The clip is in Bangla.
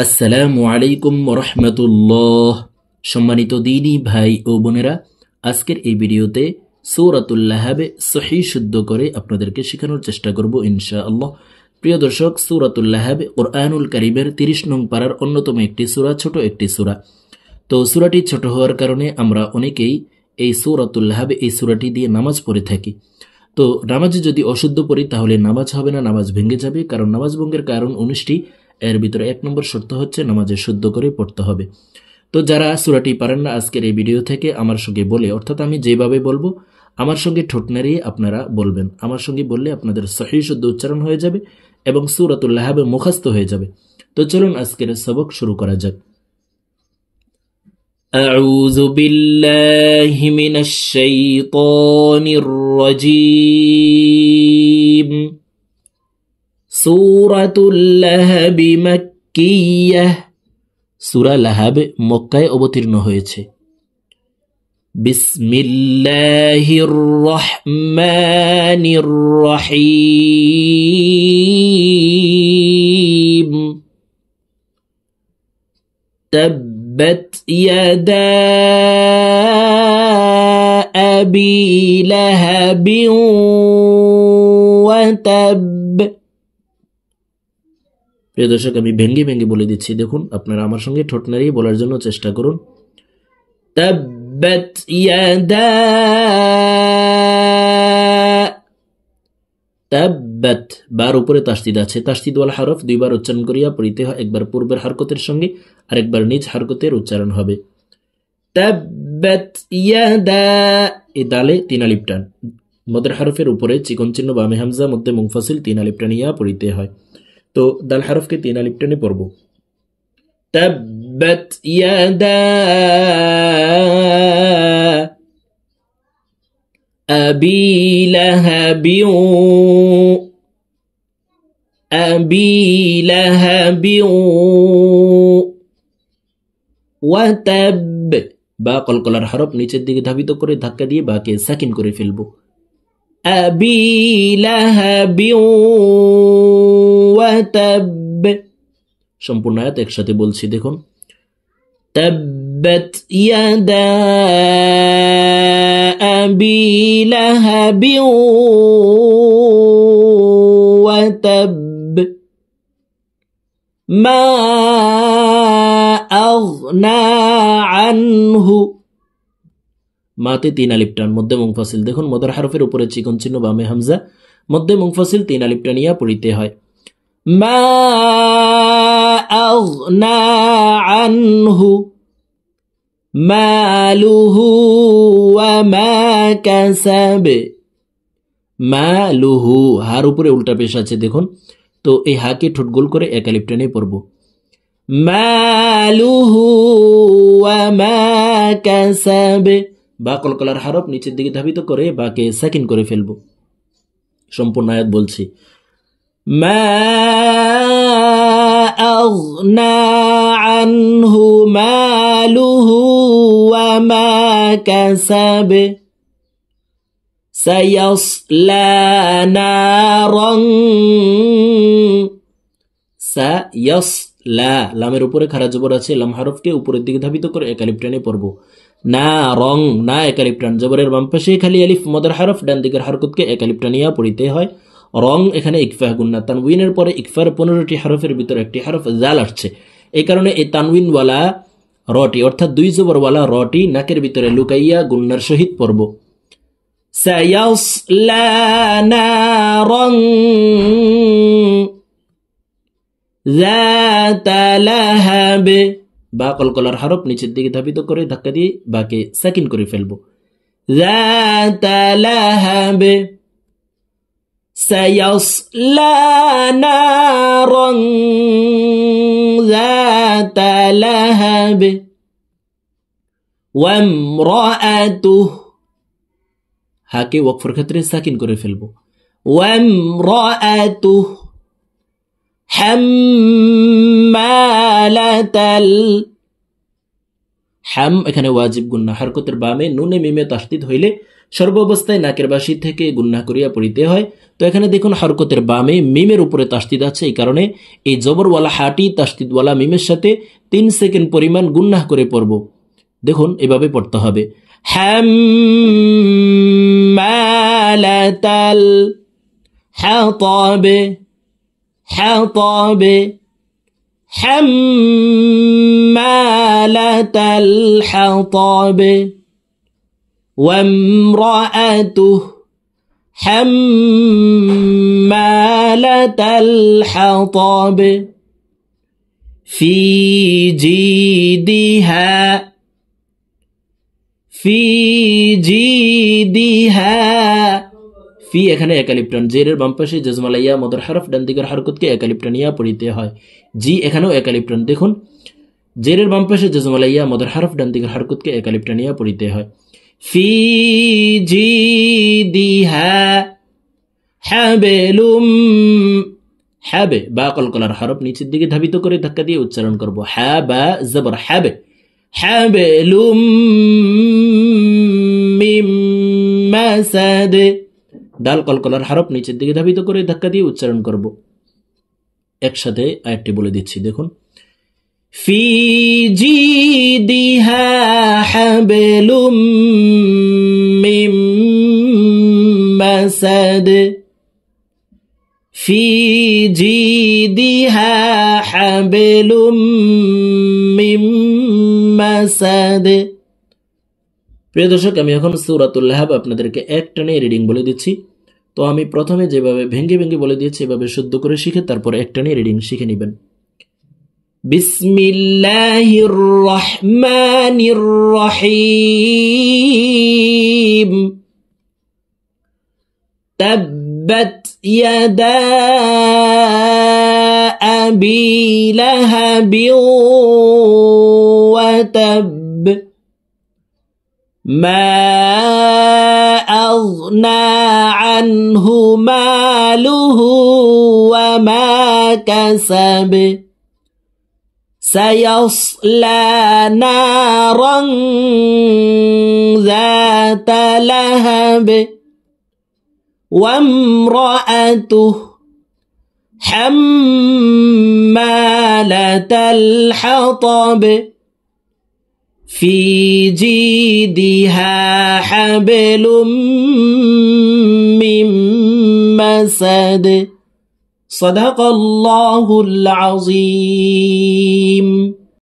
আসসালামু আলাইকুম ওরহমতুল্লাহ। সম্মানিত দিনী ভাই ও বোনেরা, আজকের এই ভিডিওতে সূরাতুল লাহাবে সহি শুদ্ধ করে আপনাদেরকে শেখানোর চেষ্টা করব ইনশাআল্লাহ। প্রিয় দর্শক, সূরাতুল লাহাব কোরআনুল কারীমের 30 নং পারার অন্যতম একটি সূরা, ছোট একটি সূরা। তো সূরাটি ছোট হওয়ার কারণে আমরা অনেকেই এই সূরাতুল লাহাবে এই সূরাটি দিয়ে নামাজ পড়ে থাকি। তো নামাজে যদি অশুদ্ধ পড়ি তাহলে নামাজ হবে না, নামাজ ভেঙে যাবে। কারণ নামাজ ভঙ্গের কারণ 19টি, এর ভিতরে 1 নম্বর শর্ত হচ্ছে নামাজে শুদ্ধ করে পড়তে হবে। তো যারা সূরাটি পারেন না, আজকের এই ভিডিও থেকে আমার সঙ্গে বলে, অর্থাৎ আমি যেভাবে বলবো আমার সঙ্গে ঠোঁট নাড়িয়ে আপনারা বলবেন। আমার সঙ্গে বললে আপনাদের সহিহ শুদ্ধ উচ্চারণ হয়ে যাবে এবং সূরাতুল লাহাব মুখস্থ হয়ে যাবে। তো চলুন আজকের সবক শুরু করা যাক। আউযু বিল্লাহি মিনাশ শাইতানির রাজীম। সূরাতুল লাহাব মাক্কিয়াহ। সূরা লাহাব মক্কায় অবতীর্ণ হয়েছে। বিসমিল্লাহির রহমানির রহিম। তাব্বাত ইয়াদা আবি লাহাবিন ওয়া তাব। প্রিয় দর্শক, আমি ভেঙ্গে ভেঙ্গে বলে দিচ্ছি, দেখুন আপনারা আমার সঙ্গে ঠোঁট নাড়িয়ে বলার জন্য চেষ্টা করুন। তাব্বাত ইয়াদা। তাব্বাত, বার উপরে তাসদিদ আছে। তাসদিদ ওয়ালা হরফ দুইবার উচ্চারণ করিয়া পড়িতে হয়, একবার পূর্বের হরকতের সঙ্গে আর একবার নিজ হরকতের উচ্চারণ হবে। তাব্বাত ইয়াদা, এই দালে 3 আলিফ টান। মদের হরফের উপরে চিকন চিহ্ন বামে হামজা, মধ্যে মুনফাসিল 3 আলিফ টানিয়া পড়িতে হয়। তো দাল হরফকে 3 আলিফ টানে পড়ব। তাব্বাত ইয়াদা আবি লাহাবিন ওয়া তাব। বা কলকলার হরফ নিচের দিকে ধাবিত করে ধাক্কা দিয়ে বাকে সাকিন করে ফেলব। আবি লাহাবিন ওয়া তাব। সম্পূর্ণ আয়াত একসাথে বলছি, দেখুন। তাব্বাত ইয়াদা আবি লাহাবিন ওয়া তাব মা আগনা আনহু। মাতে 3 আলিফ টান, মধ্যে মুনফাসিল। দেখুন মদের হরফের উপরে চিকন চিহ্ন বামে হামজা, মধ্যে মুনফাসিল 3 আলিফ টানিয়া পড়িতে হয়। মা আগনা আনহু মালুহু ওয়া মা কাসাব। মালুহু, হার উপরে উল্টা পেশ আছে, দেখুন। তো এই হাকে ঠোঁট গোল করে 1 আলিফ টানে পড়ব। মালুহু ওয়া মা কাসাব। বা কলকলার হরফ নিচের দিকে ধাবিত করে বাকে সাকিন করে ফেলব। সম্পূর্ণ আয়াত বলছি। মা আগনা আনহু মালুহু ওয়া মা কাসাব সায়াসলা নারান। সায়াসলা, লামের উপরে খাড়া জবর আছে, লাম হরফকে উপরের দিকে ধাবিত করে 1 আলিফ টানে পড়ব। না রং, না 1 আলিফ টান। জবরের বাম পাশে খালি আলিফ, মদের হরফ ডান দিকের হরকতকে 1 আলিফ টানিয়া পড়িতে হয়। রং এখানে ইকফা গুন্না। তানউইনের পরে ইকফার 15টি হরফের ভিতরে একটি হরফ জাল আসছে, এই কারণে এই তানউইনওয়ালা রটি, অর্থাৎ 2 জবরওয়ালা রটি নাকের ভিতরে লুকাইয়া গুন্নার সহিত পড়ব। সায়াসলা নারান যাতা লাহাব। বা কলকলার হরফ নিচের দিকে ধাবিত করে ধাক্কা দিয়ে বাকে সাকিন করে ফেলব। যাতা লাহাব সায়াসলা নারান যাতা লাহাব ওয়া ইমরাআতুহু, হাকে ওয়াকফের ক্ষেত্রে সাকিন করে ফেলব। ওয়া ইমরাআতুহু হাম্মালাতাল। হাম এখানে ওয়াজিব গুন্না, হরকতের বামে নুনে মিমে তাসদিদ হইলে সর্বাবস্থায় নাকের বাসি থেকে গুন্নাহ করিয়া পড়িতে হয়। তো এখানে দেখুন হরকতের বামে মিমের উপরে তাসদিদ আছে, এই কারণে এই জবরওয়ালা হাটি তাসদিদওয়ালা মিমের সাথে 3 সেকেন্ড পরিমাণ গুন্নাহ করে পড়ব। দেখুন এভাবে পড়তে হবে, হাম্মালাতাল হাতাব হাতাব হাম্মালাতাল হাতাব ওয়ামরাআতুহু হাম্মালাতাল হাতাব ফি জিদিহা ফি এখানে একালিপ্টান, জেরের বাম পাশে জজমালাইয়া মদর হরফ ডান দিকের হরকতকে একালিপ্টানিয়া পড়িতে হয়। জি এখানেও একালিপ্টান, দেখুন জেরের বাম পাশে জজমালাইয়া মদর হরফ ডান দিকের হরকতকে একালিপ্টানিয়া পড়িতে হয়। ফি জিদিহা হাবলুম, হাবে বা কলকলার হরফ নিচের দিকে ধাবিত করে ধাক্কা দিয়ে উচ্চারণ করব, হা বা জবর হাবে, হাবলুম মিম মাসাদ, ডাল কলকলার হরফ নিচের দিকে ধাবিত করে ধাক্কা দিয়ে উচ্চারণ করব। একসাথে আয়াতটি বলে দিচ্ছি, দেখুন ফি জিদিহা হাবলুম মিম মাসাদ, ফি জিদিহা হাবলুম মিম মাসাদ। প্রিয় দর্শক, আমি এখন সূরাতুল লাহাব আপনাদেরকে এক টানে রিডিং বলে দিচ্ছি। তো আমি প্রথমে যেভাবে ভেঙ্গে ভেঙ্গে বলে দিয়েছি এভাবে শুদ্ধ করে শিখে তারপর এক টানে রিডিং শিখে নেবেন। বিসমিল্লাহির রহমানির রহিম, তাব্বাত ইয়াদা আবি লাহাবিন ওয়া তাব, মা আগনা আনহু মালুহু ওয়া মা কাসাব, সায়াসলা নারান যাতা লাহাব, ওয়া ইমরাআতুহু হাম্মালাতাল হাতাব, ফি জিদিহা হাবলুম মিম মাসাদ। সাদাকাল্লাহুল আযীম।